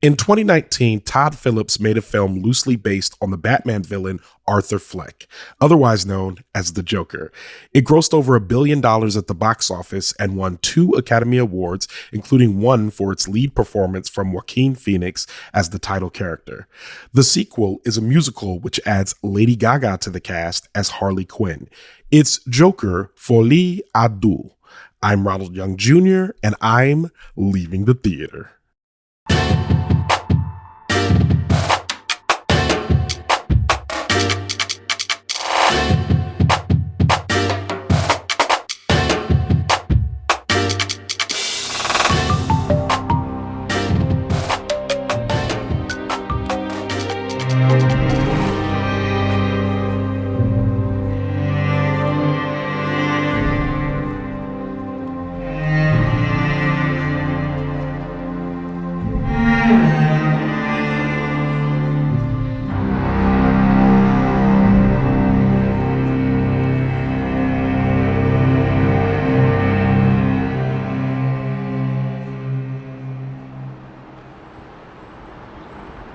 In 2019, Todd Phillips made a film loosely based on the Batman villain Arthur Fleck, otherwise known as the Joker. It grossed over $1 billion at the box office and won 2 Academy Awards, including one for its lead performance from Joaquin Phoenix as the title character. The sequel is a musical which adds Lady Gaga to the cast as Harley Quinn. It's Joker, Folie à Deux. I'm Ronald Young Jr., and I'm leaving the theater.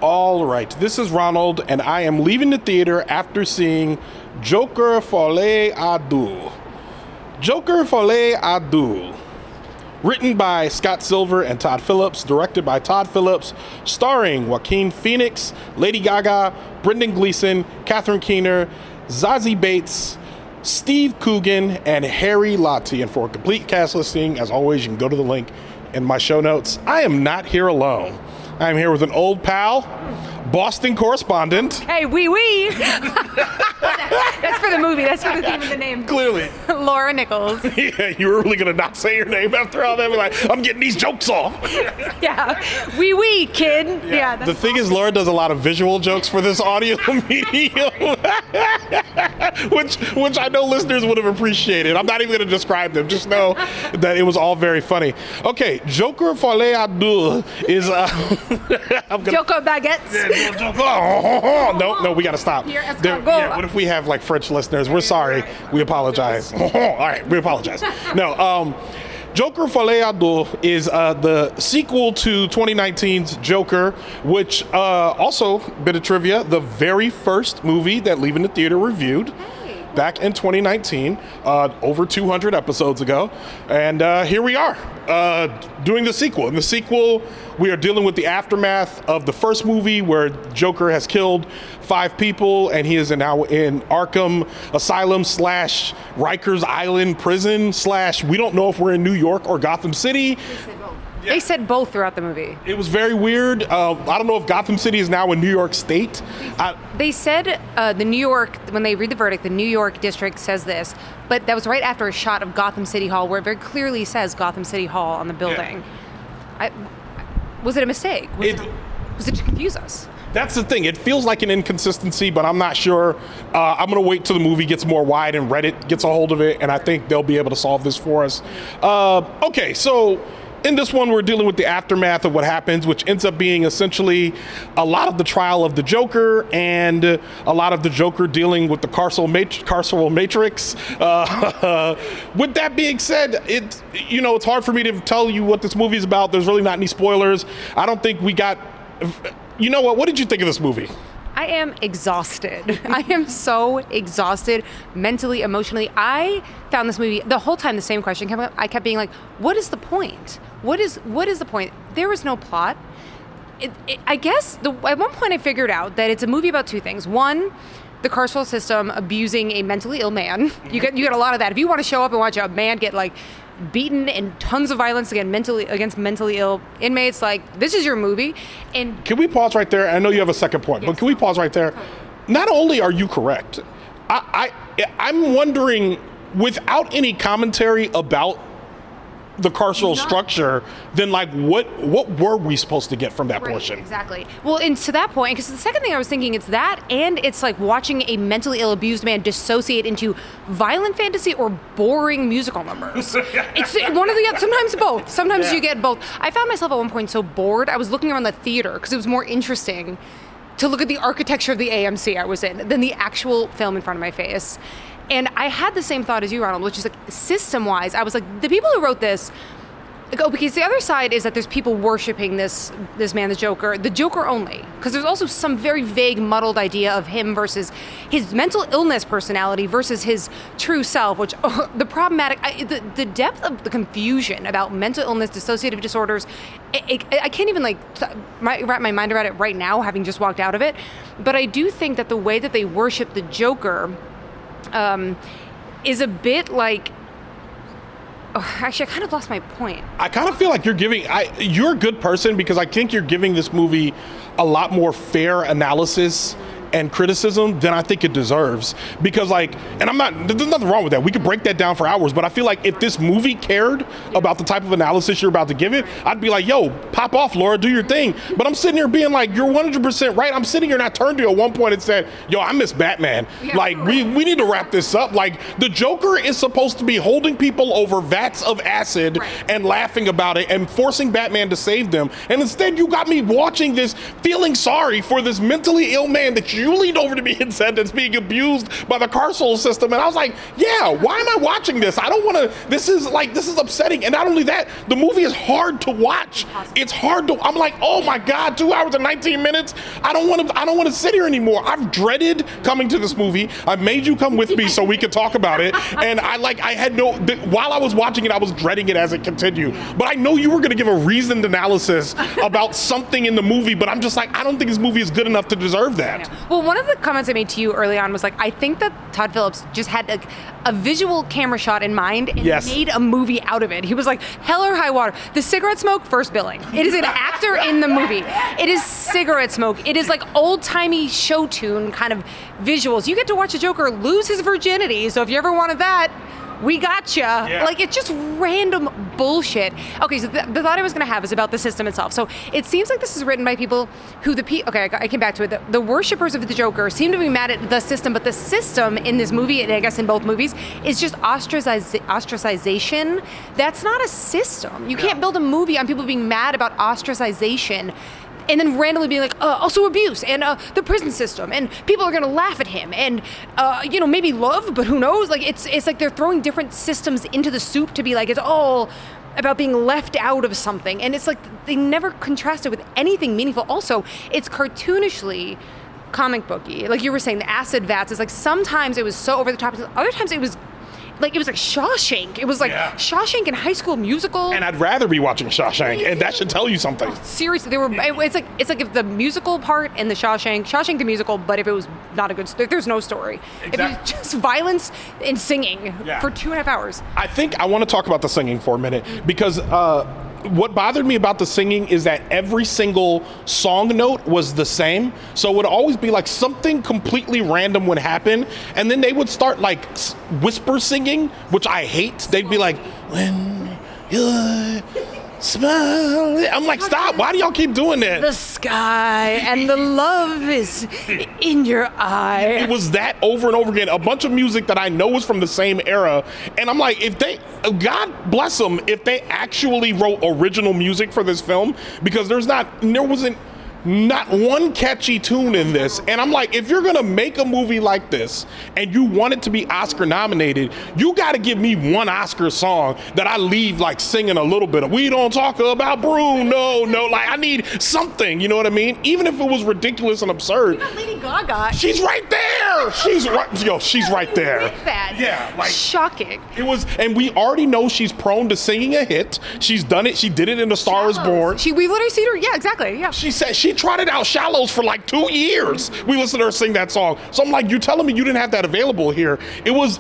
All right, this is Ronald, and I am leaving the theater after seeing Joker Folie à Deux. Joker Folie à Deux. Written by Scott Silver and Todd Phillips, directed by Todd Phillips, starring Joaquin Phoenix, Lady Gaga, Brendan Gleeson, Catherine Keener, Zazie Beetz, Steve Coogan, and Harry Lawtey. And for a complete cast listing, as always, you can go to the link in my show notes. I am not here alone. I'm here with an old pal, Boston correspondent. Hey, wee. That's for the movie. That's for the theme of the name. Clearly. Laura Nichols. Yeah, you were really going to not say your name after all that? Be like, I'm getting these jokes off. Yeah. Wee, kid. Yeah. The thing is, Laura does a lot of visual jokes for this audio medium, which I know listeners would have appreciated. I'm not even going to describe them. Just know that it was all very funny. Okay, Joker Folie à Deux is... Joker baguettes. No, we got to stop. What if we have like French listeners? We're sorry. We apologize. All right, we apologize. No, Joker Folie à Deux is the sequel to 2019's Joker, which also, bit of trivia, the very first movie that Leaving the Theater reviewed. Back in 2019, over 200 episodes ago. And here we are doing the sequel. In the sequel, we are dealing with the aftermath of the first movie where Joker has killed 5 people and he is now in Arkham Asylum / Rikers Island prison / we don't know if we're in New York or Gotham City. They said both throughout the movie. It was very weird. I don't know if Gotham City is now in New York State. They said the New York, when they read the verdict, the New York district says this, but that was right after a shot of Gotham City Hall where it very clearly says Gotham City Hall on the building. Yeah. Was it a mistake? Was it to confuse us? That's the thing. It feels like an inconsistency, but I'm not sure. I'm going to wait till the movie gets more wide and Reddit gets a hold of it, and I think they'll be able to solve this for us. Okay, so... in this one, we're dealing with the aftermath of what happens, which ends up being essentially a lot of the trial of the Joker and a lot of the Joker dealing with the carceral matrix. With that being said, it's hard for me to tell you what this movie is about. There's really not any spoilers. I don't think we got... You know what? What did you think of this movie? I am exhausted. I am so exhausted mentally, emotionally. I found this movie, the whole time the same question came up. I kept being like, what is the point? What is the point? There is no plot. I guess at one point I figured out that it's a movie about 2 things. One, the carceral system abusing a mentally ill man. You get a lot of that. If you want to show up and watch a man get beaten and tons of violence against mentally ill inmates, this is your movie. And can we pause right there? I know you have a second point, but can we pause right there? Not only are you correct, I'm wondering, without any commentary about the carceral structure, then what were we supposed to get from that portion? Exactly. Well, and to that point, because the second thing I was thinking, it's that, and it's watching a mentally ill, abused man dissociate into violent fantasy or boring musical numbers. It's one of the, sometimes both. Sometimes you get both. I found myself at one point so bored, I was looking around the theater because it was more interesting to look at the architecture of the AMC I was in than the actual film in front of my face. And I had the same thought as you, Ronald, which is system-wise, I was like, the people who wrote this because the other side is that there's people worshiping this man, the Joker only. Because there's also some very vague, muddled idea of him versus his mental illness personality versus his true self, which the depth of the confusion about mental illness, dissociative disorders, I can't even wrap my mind around it right now, having just walked out of it. But I do think that the way that they worship the Joker is a bit like... Oh, actually, I kind of lost my point. I kind of feel like you're a good person because I think you're giving this movie a lot more fair analysis and criticism than I think it deserves. Because there's nothing wrong with that. We could break that down for hours, but I feel like if this movie cared about the type of analysis you're about to give it, I'd be like, yo, pop off, Laura, do your thing. But I'm sitting here being like, you're 100% right. I'm sitting here and I turned to you at one point and said, yo, I miss Batman. Yeah, we need to wrap this up. The Joker is supposed to be holding people over vats of acid and laughing about it and forcing Batman to save them. And instead you got me watching this, feeling sorry for this mentally ill man that you leaned over to me and said that's being abused by the carceral system. And I was like, yeah, why am I watching this? I don't want to, this is upsetting. And not only that, the movie is hard to watch. It's hard to, I'm like, oh my God, 2 hours and 19 minutes. I don't want to sit here anymore. I've dreaded coming to this movie. I made you come with me so we could talk about it. And while I was watching it, I was dreading it as it continued. But I know you were going to give a reasoned analysis about something in the movie, but I'm just like, I don't think this movie is good enough to deserve that. Well, one of the comments I made to you early on was I think that Todd Phillips just had a visual camera shot in mind and made a movie out of it. He was like, hell or high water. The cigarette smoke, first billing. It is an actor in the movie. It is cigarette smoke. It is old-timey show tune kind of visuals. You get to watch a Joker lose his virginity, so if you ever wanted that, we gotcha. Yeah. It's just random bullshit. Okay, so the thought I was going to have is about the system itself. So it seems like this is written by people who I came back to it. The worshippers of the Joker seem to be mad at the system, but the system in this movie, and I guess in both movies, is just ostracization. That's not a system. You can't build a movie on people being mad about ostracization and then randomly being also abuse and the prison system and people are going to laugh at him and maybe love, but who knows? It's like they're throwing different systems into the soup to be it's all about being left out of something, and it's they never contrast it with anything meaningful. Also, it's cartoonishly comic booky, like you were saying. The acid vats is sometimes it was so over the top, other times it was Shawshank. It was Shawshank and High School Musical. And I'd rather be watching Shawshank, and that should tell you something. Seriously, it's like if the musical part and the Shawshank the musical, but if it was not a good story, there's no story. Exactly. If it was just violence and singing for 2.5 hours. I want to talk about the singing for a minute, because what bothered me about the singing is that every single song note was the same. So it would always be something completely random would happen, and then they would start whisper singing, which I hate. They'd be like, when you smile. I'm like, stop. Why do y'all keep doing that? The sky and the love is in your eye. It was that over and over again. A bunch of music that I know was from the same era. And I'm like, God bless them if they actually wrote original music for this film, because there wasn't not one catchy tune in this. And I'm like, if you're gonna make a movie like this and you want it to be Oscar nominated, you gotta give me one Oscar song that I leave singing a little bit of. We don't talk about Bruno, no, I need something, you know what I mean? Even if it was ridiculous and absurd. You got Lady Gaga. She's right there. She's right there. With that. Yeah, shocking. It was, and we already know she's prone to singing a hit. She's done it. She did it in A Star Is Born. We've literally seen her. Yeah, exactly. Yeah. She said she trotted out Shallows for 2 years. We listened to her sing that song. So I'm like, you telling me you didn't have that available here? It was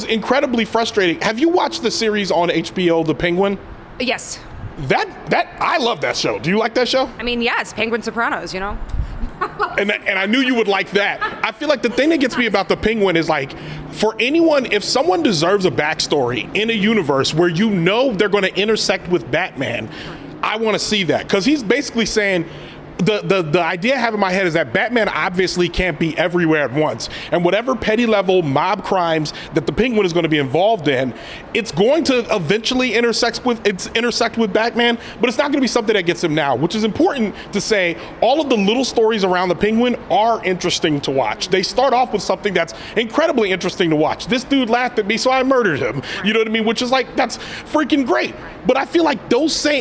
incredibly frustrating. Have you watched the series on HBO, The Penguin? Yes. That I love that show. Do you like that show? I mean, yeah, it's Penguin Sopranos, and I knew you would like that. I feel like the thing that gets me about The Penguin is for anyone, if someone deserves a backstory in a universe where they're going to intersect with Batman, I want to see that, because he's basically saying the idea I have in my head is that Batman obviously can't be everywhere at once. And whatever petty level mob crimes that the Penguin is going to be involved in, it's going to eventually intersect with Batman, but it's not going to be something that gets him now, which is important to say. All of the little stories around the Penguin are interesting to watch. They start off with something that's incredibly interesting to watch. This dude laughed at me, so I murdered him. You know what I mean? Which is like, that's freaking great. But I feel like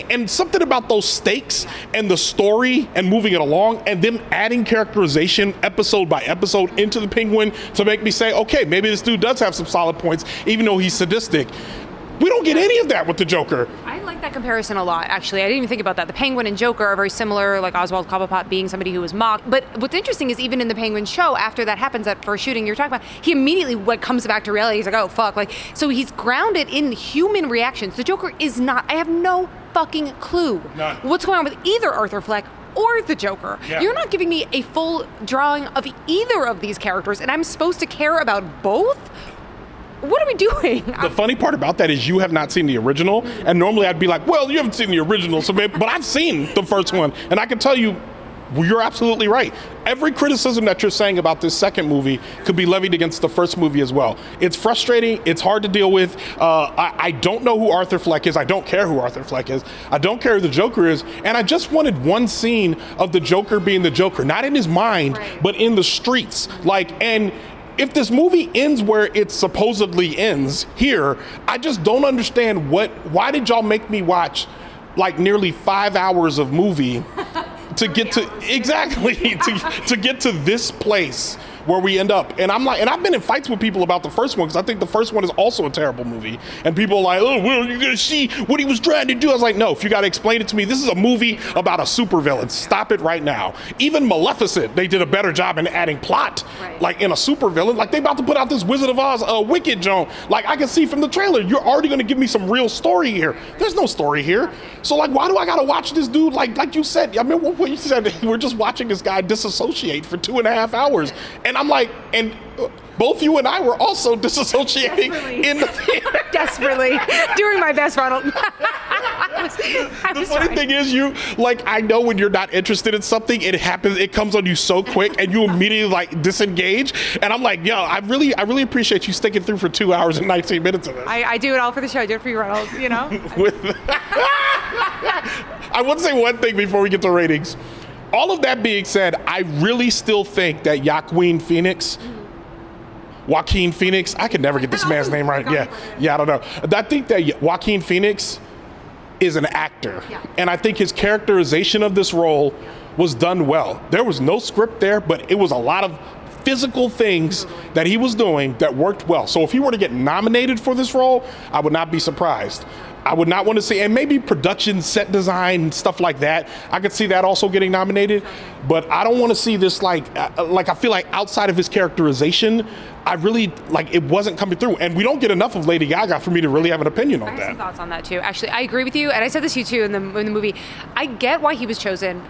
and something about those stakes and the story and moving it along and them adding characterization episode by episode into the Penguin to make me say, okay, maybe this dude does have some solid points, even though he's sadistic. We don't get any of that with the Joker. I like that comparison a lot, actually. I didn't even think about that. The Penguin and Joker are very similar, like Oswald Cobblepot being somebody who was mocked. But what's interesting is even in the Penguin show, after that happens, that first shooting you're talking about, he immediately comes back to reality. He's like, oh, fuck. So he's grounded in human reactions. The Joker is not. I have no fucking clue what's going on with either Arthur Fleck or the Joker. Yeah. You're not giving me a full drawing of either of these characters, and I'm supposed to care about both? What are we doing? The funny part about that is you have not seen the original, and normally I'd be like, well, you haven't seen the original, so maybe, but I've seen the first one, and I can tell you, you're absolutely right. Every criticism that you're saying about this second movie could be levied against the first movie as well. It's frustrating. It's hard to deal with. I don't know who Arthur Fleck is. I don't care who Arthur Fleck is. I don't care who the Joker is. And I just wanted one scene of the Joker being the Joker, not in his mind, but in the streets. And if this movie ends where it supposedly ends here, I just don't understand why did y'all make me watch like nearly 5 hours of movie to get to to get to this place where we end up. And I'm like, and I've been in fights with people about the first one because I think the first one is also a terrible movie. And people are like, oh, well, you're gonna see what he was trying to do. I was like, no, if you gotta explain it to me, this is a movie about a supervillain. Stop it right now. Even Maleficent, they did a better job in adding plot, like in a supervillain. Like they about to put out this Wizard of Oz, Wicked Joan. Like I can see from the trailer, you're already gonna give me some real story here. There's no story here. So like, why do I gotta watch this dude? Like you said, I mean, what you said, we're just watching this guy disassociate for 2.5 hours. And I'm like, and both you and I were also disassociating in the theater. Desperately. Doing my best, Ronald. The funny thing is I know when you're not interested in something, it comes on you so quick and you immediately disengage. And I'm like, yo, I really appreciate you sticking through for 2 hours and 19 minutes of this. I do it all for the show. I do it for you, Ronald, you know? I want to say one thing before we get to ratings. All of that being said, I really still think that Joaquin Phoenix, I can never get this man's name right. Yeah, I don't know. I think that Joaquin Phoenix is an actor. Yeah. And I think his characterization of this role was done well. There was no script there, but it was a lot of physical things that he was doing that worked well. So if he were to get nominated for this role, I would not be surprised. I would not want to see, and maybe production, set design, stuff like that. I could see that also getting nominated, but I don't want to see this I feel like outside of his characterization, I really, it wasn't coming through. And we don't get enough of Lady Gaga for me to really have an opinion on that. I have some thoughts on that too. Actually, I agree with you, and I said this to you too in the movie. I get why he was chosen.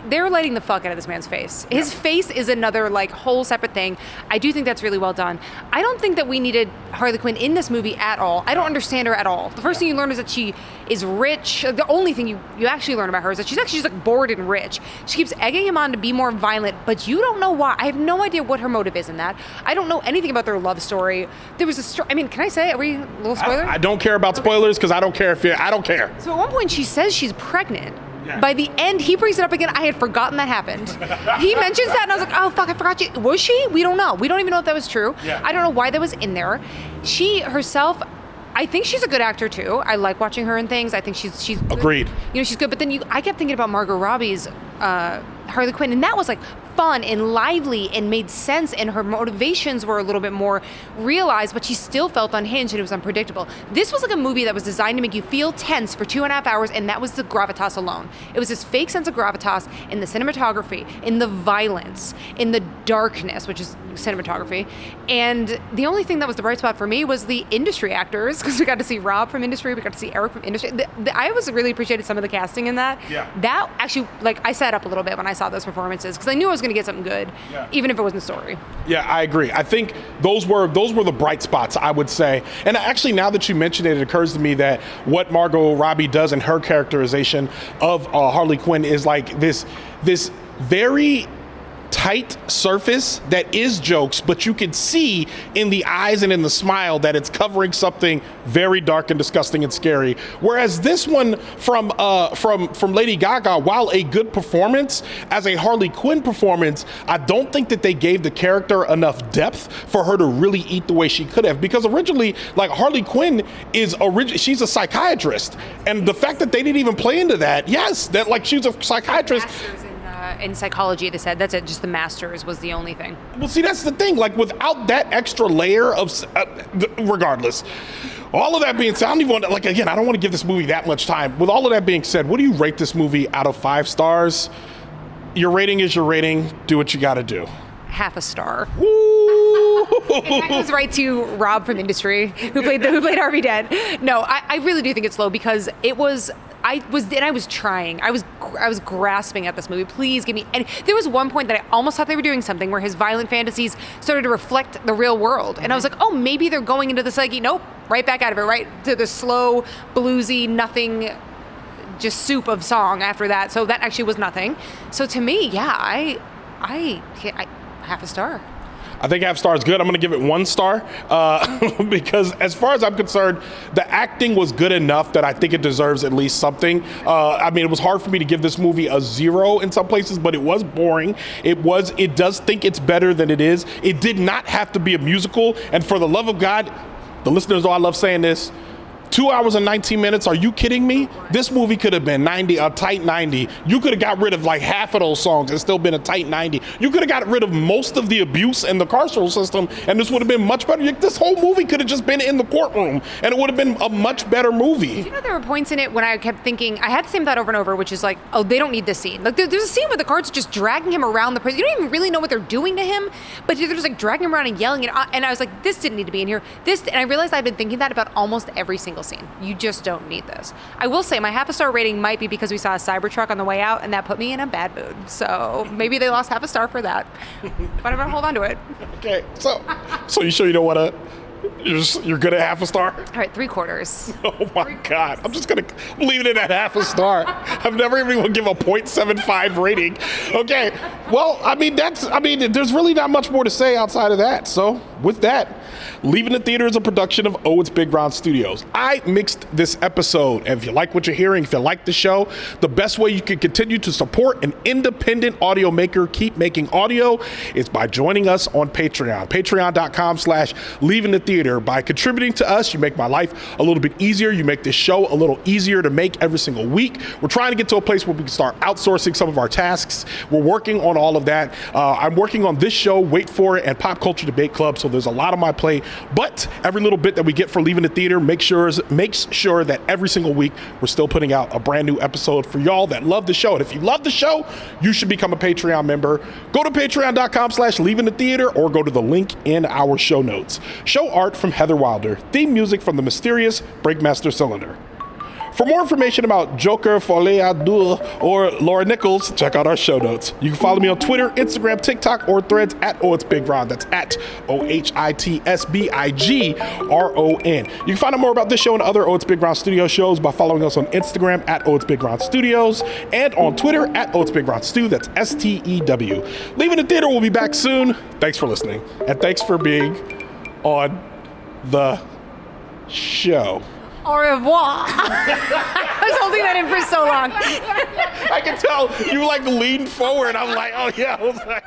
They're lighting the fuck out of this man's face. His face is another whole separate thing. I do think that's really well done. I don't think that we needed Harley Quinn in this movie at all. I don't understand her at all. The first thing you learn is that she is rich. The only thing you actually learn about her is that she's actually just bored and rich. She keeps egging him on to be more violent, but you don't know why. I have no idea what her motive is in that. I don't know anything about their love story. There was can I say it? Are we a little spoiler? I don't care about spoilers because I don't care I don't care. So at one point she says she's pregnant. Yeah. By the end, he brings it up again. I had forgotten that happened. He mentions that, and I was like, oh, fuck, I forgot you. Was she? We don't know. We don't even know if that was true. Yeah. I don't know why that was in there. She herself, I think she's a good actor, too. I like watching her in things. I think she's Agreed. Good. She's good. But then I kept thinking about Margot Robbie's Harley Quinn, and that was fun and lively and made sense, and her motivations were a little bit more realized, but she still felt unhinged and it was unpredictable. This was a movie that was designed to make you feel tense for 2.5 hours, and that was the gravitas alone. It was this fake sense of gravitas in the cinematography, in the violence, in the darkness, which is cinematography. And the only thing that was the bright spot for me was the industry actors, because we got to see Rob from industry, we got to see Eric from industry. I really appreciated some of the casting in that. Yeah. That actually, I sat up a little bit when I saw those performances, because I knew I was going to get something good, even if it wasn't the story. Yeah, I agree. I think those were the bright spots, I would say. And actually, now that you mention it, it occurs to me that what Margot Robbie does in her characterization of Harley Quinn is like this very tight surface that is jokes, but you can see in the eyes and in the smile that it's covering something very dark and disgusting and scary. Whereas this one from Lady Gaga, while a good performance, as a Harley Quinn performance, I don't think that they gave the character enough depth for her to really eat the way she could have. Because originally, like, Harley Quinn she's a psychiatrist, and the fact that they didn't even play into that, that like she's a psychiatrist. In psychology, they said that's it. Just the masters was the only thing. Well, see, that's the thing. Like, without that extra layer of, regardless, all of that being said, I don't even want to, like, again, I don't want to give this movie that much time. With all of that being said, what do you rate this movie out of 5 stars? Your rating is your rating. Do what you got to do. Half a star. Ooh. That goes right to Rob from Industry, who played Harvey Dent. No, I really do think it's low because it was. I was trying. I was grasping at this movie. Please give me. And there was one point that I almost thought they were doing something where his violent fantasies started to reflect the real world, and I was like, oh, maybe they're going into the psyche. Nope, right back out of it, right to the slow, bluesy, nothing, just soup of song after that. So that actually was nothing. So to me, yeah, I half a star. I think half star is good. I'm going to give it 1 star because as far as I'm concerned, the acting was good enough that I think it deserves at least something. I mean, it was hard for me to give this movie a 0 in some places, but it was boring. It does think it's better than it is. It did not have to be a musical. And for the love of God, the listeners know I love saying this, 2 hours and 19 minutes. Are you kidding me? This movie could have been a tight 90. You could have got rid of like half of those songs and still been a tight 90. You could have got rid of most of the abuse in the carceral system, and this would have been much better. This whole movie could have just been in the courtroom, and it would have been a much better movie. You know, there were points in it when I kept thinking, I had the same thought over and over, which is like, oh, they don't need this scene. Like, there's a scene where the guards just dragging him around the prison. You don't even really know what they're doing to him, but they're just like dragging him around and yelling. And I was like, this didn't need to be in here. And I realized I've been thinking that about almost every single scene. You just don't need this. I will say my half a star rating might be because we saw a Cybertruck on the way out, and that put me in a bad mood. So maybe they lost half a star for that. But I'm gonna hold on to it. Okay, so you sure you don't want to? You're good at half a star? All right, 3/4. Oh my God! I'm leaving it at half a star. I've never even gonna give a 0.75 rating. Okay, well, I mean there's really not much more to say outside of that. So with that, Leaving the Theater is a production of Oh It's Big Brown Studios. I mixed this episode, and if you like what you're hearing, if you like the show, the best way you can continue to support an independent audio maker, keep making audio, is by joining us on Patreon. Patreon.com/Leaving the Theater. By contributing to us, you make my life a little bit easier. You make this show a little easier to make every single week. We're trying to get to a place where we can start outsourcing some of our tasks. We're working on all of that. I'm working on this show, Wait For It, and Pop Culture Debate Club, so there's a lot on my plate. But every little bit that we get for Leaving the Theater makes sure that every single week we're still putting out a brand new episode for y'all that love the show. And if you love the show, you should become a Patreon member. Go to patreon.com/Leaving the Theater or go to the link in our show notes. Show art from Heather Wilder. Theme music from the mysterious Breakmaster Cylinder. For more information about Joker, Folie, Deux, or Laura Nichols, check out our show notes. You can follow me on Twitter, Instagram, TikTok, or Threads at Oh It's Big Ron. That's at OHITSBIGRON. You can find out more about this show and other Oh It's Big Ron Studio shows by following us on Instagram at Oh It's Big Ron Studios and on Twitter at Oh It's Big Ron Stu. That's STEW. Leaving the Theater will be back soon. Thanks for listening, and thanks for being on the show. Au revoir. I was holding that in for so long. I can tell you like leaned forward. I'm like, oh yeah. I was like